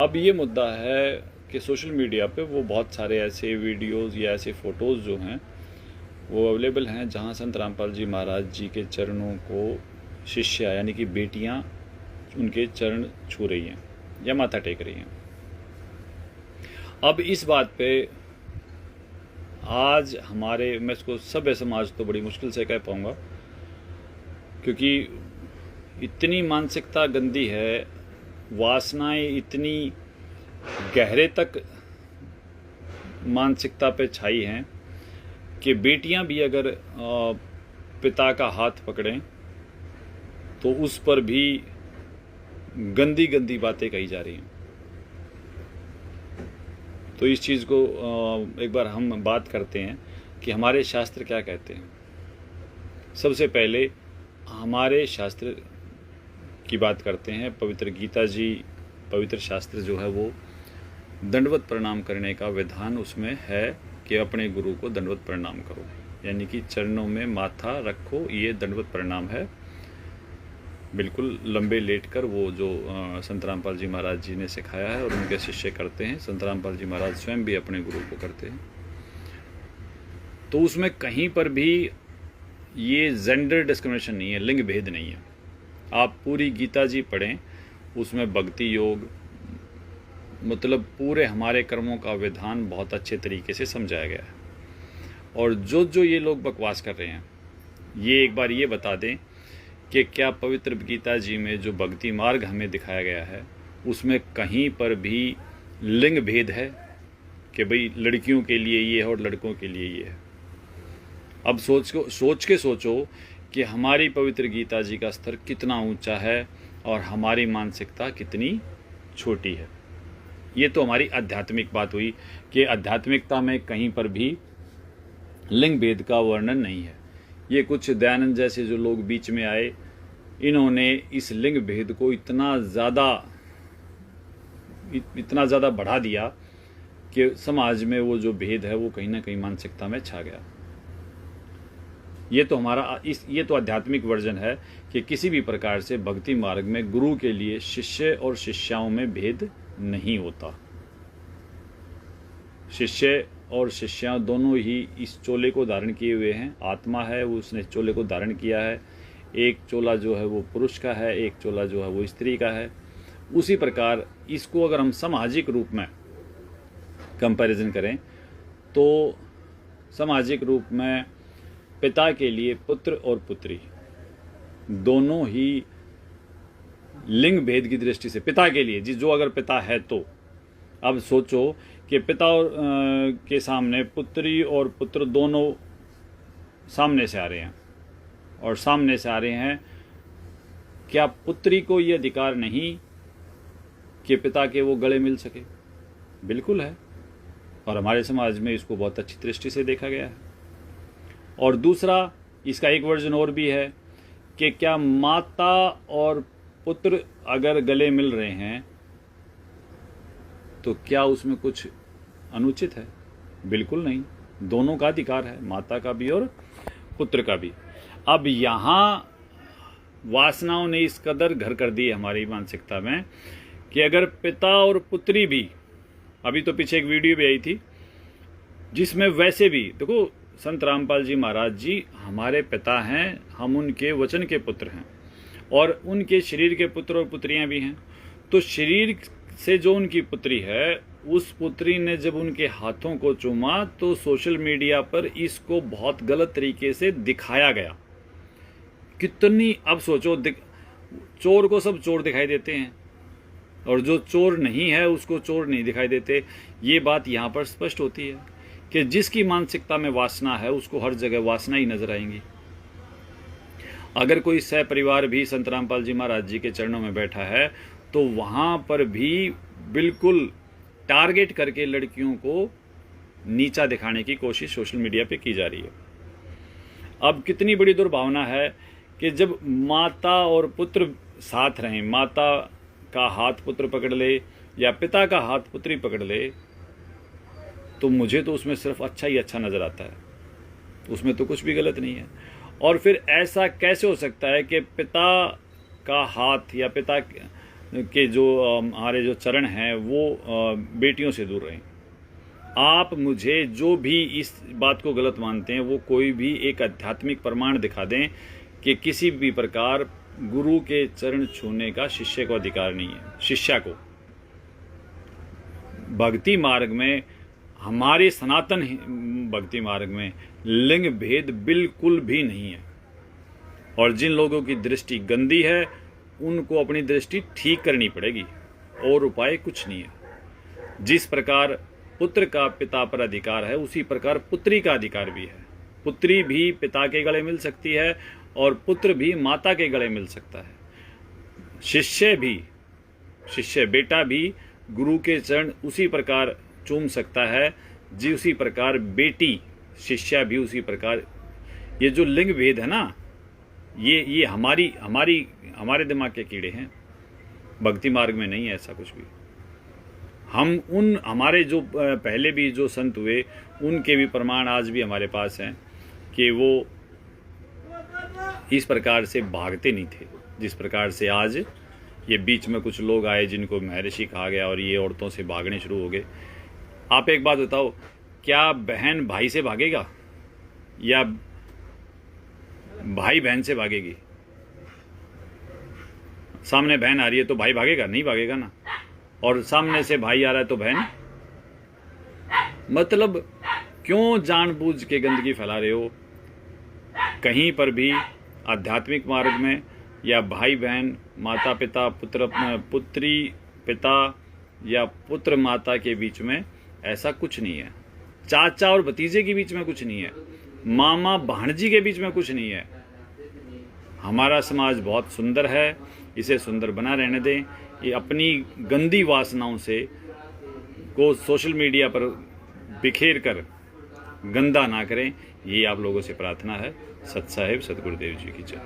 अब ये मुद्दा है कि सोशल मीडिया पे वो बहुत सारे ऐसे वीडियोस या ऐसे फ़ोटोज़ जो हैं वो अवेलेबल हैं जहाँ संत रामपाल जी महाराज जी के चरणों को शिष्या यानी कि बेटियाँ उनके चरण छू रही हैं या माथा टेक रही हैं। अब इस बात पे आज मैं इसको सभ्य समाज तो बड़ी मुश्किल से कह पाऊँगा, क्योंकि इतनी मानसिकता गंदी है, वासनाएं इतनी गहरे तक मानसिकता पे छाई हैं कि बेटियां भी अगर पिता का हाथ पकड़ें तो उस पर भी गंदी गंदी बातें कही जा रही हैं। तो इस चीज़ को एक बार हम बात करते हैं कि हमारे शास्त्र क्या कहते हैं। सबसे पहले हमारे शास्त्र की बात करते हैं। पवित्र गीता जी, पवित्र शास्त्र जो है वो दंडवत प्रणाम करने का विधान उसमें है कि अपने गुरु को दंडवत प्रणाम करो, यानी कि चरणों में माथा रखो। ये दंडवत प्रणाम है, बिल्कुल लंबे लेटकर, वो जो संत रामपाल जी महाराज जी ने सिखाया है और उनके शिष्य करते हैं। संत रामपाल जी महाराज स्वयं भी अपने गुरु को करते हैं। तो उसमें कहीं पर भी ये जेंडर डिस्क्रिमिनेशन नहीं है, लिंग भेद नहीं है। आप पूरी गीता जी पढ़ें, उसमें भक्ति योग मतलब पूरे हमारे कर्मों का विधान बहुत अच्छे तरीके से समझाया गया है। और जो ये लोग बकवास कर रहे हैं, ये एक बार ये बता दें कि क्या पवित्र गीता जी में जो भक्ति मार्ग हमें दिखाया गया है उसमें कहीं पर भी लिंग भेद है कि भाई लड़कियों के लिए ये है और लड़कों के लिए ये है। अब सोच के सोचो कि हमारी पवित्र गीता जी का स्तर कितना ऊंचा है और हमारी मानसिकता कितनी छोटी है। ये तो हमारी आध्यात्मिक बात हुई कि आध्यात्मिकता में कहीं पर भी लिंग भेद का वर्णन नहीं है। ये कुछ दयानंद जैसे जो लोग बीच में आए, इन्होंने इस लिंग भेद को इतना ज़्यादा बढ़ा दिया कि समाज में वो जो भेद है वो कहीं ना कहीं मानसिकता में छा गया। ये तो आध्यात्मिक वर्जन है कि किसी भी प्रकार से भक्ति मार्ग में गुरु के लिए शिष्य और शिष्याओं में भेद नहीं होता। शिष्य और शिष्या दोनों ही इस चोले को धारण किए हुए हैं। आत्मा है, वो उसने चोले को धारण किया है। एक चोला जो है वो पुरुष का है, एक चोला जो है वो स्त्री का है। उसी प्रकार इसको अगर हम सामाजिक रूप में कंपैरिजन करें तो सामाजिक रूप में पिता के लिए पुत्र और पुत्री दोनों ही लिंग भेद की दृष्टि से, पिता के लिए जो अगर पिता है तो अब सोचो कि पिता और के सामने पुत्री और पुत्र दोनों सामने से आ रहे हैं और सामने से आ रहे हैं, क्या पुत्री को ये अधिकार नहीं कि पिता के वो गले मिल सके? बिल्कुल है, और हमारे समाज में इसको बहुत अच्छी दृष्टि से देखा गया है। और दूसरा, इसका एक वर्जन और भी है कि क्या माता और पुत्र अगर गले मिल रहे हैं तो क्या उसमें कुछ अनुचित है? बिल्कुल नहीं, दोनों का अधिकार है, माता का भी और पुत्र का भी। अब यहाँ वासनाओं ने इस कदर घर कर दी हमारी मानसिकता में कि अगर पिता और पुत्री भी, अभी तो पीछे एक वीडियो भी आई थी जिसमें वैसे भी देखो, संत रामपाल जी महाराज जी हमारे पिता हैं, हम उनके वचन के पुत्र हैं और उनके शरीर के पुत्र और पुत्रियां भी हैं। तो शरीर से जो उनकी पुत्री है, उस पुत्री ने जब उनके हाथों को चूमा तो सोशल मीडिया पर इसको बहुत गलत तरीके से दिखाया गया। कितनी, अब सोचो, चोर को सब चोर दिखाई देते हैं और जो चोर नहीं है उसको चोर नहीं दिखाई देते। ये बात यहाँ पर स्पष्ट होती है कि जिसकी मानसिकता में वासना है उसको हर जगह वासना ही नजर आएंगी। अगर कोई सह परिवार भी संत रामपाल जी महाराज जी के चरणों में बैठा है तो वहां पर भी बिल्कुल टारगेट करके लड़कियों को नीचा दिखाने की कोशिश सोशल मीडिया पे की जा रही है। अब कितनी बड़ी दुर्भावना है कि जब माता और पुत्र साथ रहें, माता का हाथ पुत्र पकड़ ले या पिता का हाथ पुत्री पकड़ ले, तो मुझे तो उसमें सिर्फ अच्छा ही अच्छा नजर आता है, उसमें तो कुछ भी गलत नहीं है। और फिर ऐसा कैसे हो सकता है कि पिता का हाथ या पिता के जो हमारे जो चरण हैं वो बेटियों से दूर रहें। आप मुझे जो भी इस बात को गलत मानते हैं वो कोई भी एक आध्यात्मिक प्रमाण दिखा दें कि किसी भी प्रकार गुरु के चरण छूने का शिष्य को अधिकार नहीं है। शिष्या को भक्ति मार्ग में, हमारे सनातन भक्ति मार्ग में लिंग भेद बिल्कुल भी नहीं है। और जिन लोगों की दृष्टि गंदी है उनको अपनी दृष्टि ठीक करनी पड़ेगी, और उपाय कुछ नहीं है। जिस प्रकार पुत्र का पिता पर अधिकार है उसी प्रकार पुत्री का अधिकार भी है। पुत्री भी पिता के गले मिल सकती है और पुत्र भी माता के गले मिल सकता है। शिष्य बेटा भी गुरु के चरण उसी प्रकार चूम सकता है जी, उसी प्रकार बेटी शिष्या भी उसी प्रकार। ये जो लिंग भेद है ना, ये हमारे दिमाग के कीड़े हैं। भक्ति मार्ग में नहीं है ऐसा कुछ भी। हमारे जो पहले भी जो संत हुए उनके भी प्रमाण आज भी हमारे पास हैं कि वो इस प्रकार से भागते नहीं थे जिस प्रकार से आज ये बीच में कुछ लोग आए जिनको महर्षि कहा गया और ये औरतों से भागने शुरू हो गए। आप एक बात बताओ, क्या बहन भाई से भागेगा या भाई बहन से भागेगी? सामने बहन आ रही है तो भाई भागेगा? नहीं भागेगा ना। और सामने से भाई आ रहा है तो बहन। मतलब क्यों जानबूझ के गंदगी फैला रहे हो? कहीं पर भी आध्यात्मिक मार्ग में या भाई बहन, माता पिता, पुत्री पिता या पुत्र माता के बीच में ऐसा कुछ नहीं है। चाचा और भतीजे के बीच में कुछ नहीं है। मामा भांजी के बीच में कुछ नहीं है। हमारा समाज बहुत सुंदर है, इसे सुंदर बना रहने दें। ये अपनी गंदी वासनाओं से को सोशल मीडिया पर बिखेर कर गंदा ना करें, ये आप लोगों से प्रार्थना है। सत साहिब सतगुरुदेव जी की जय।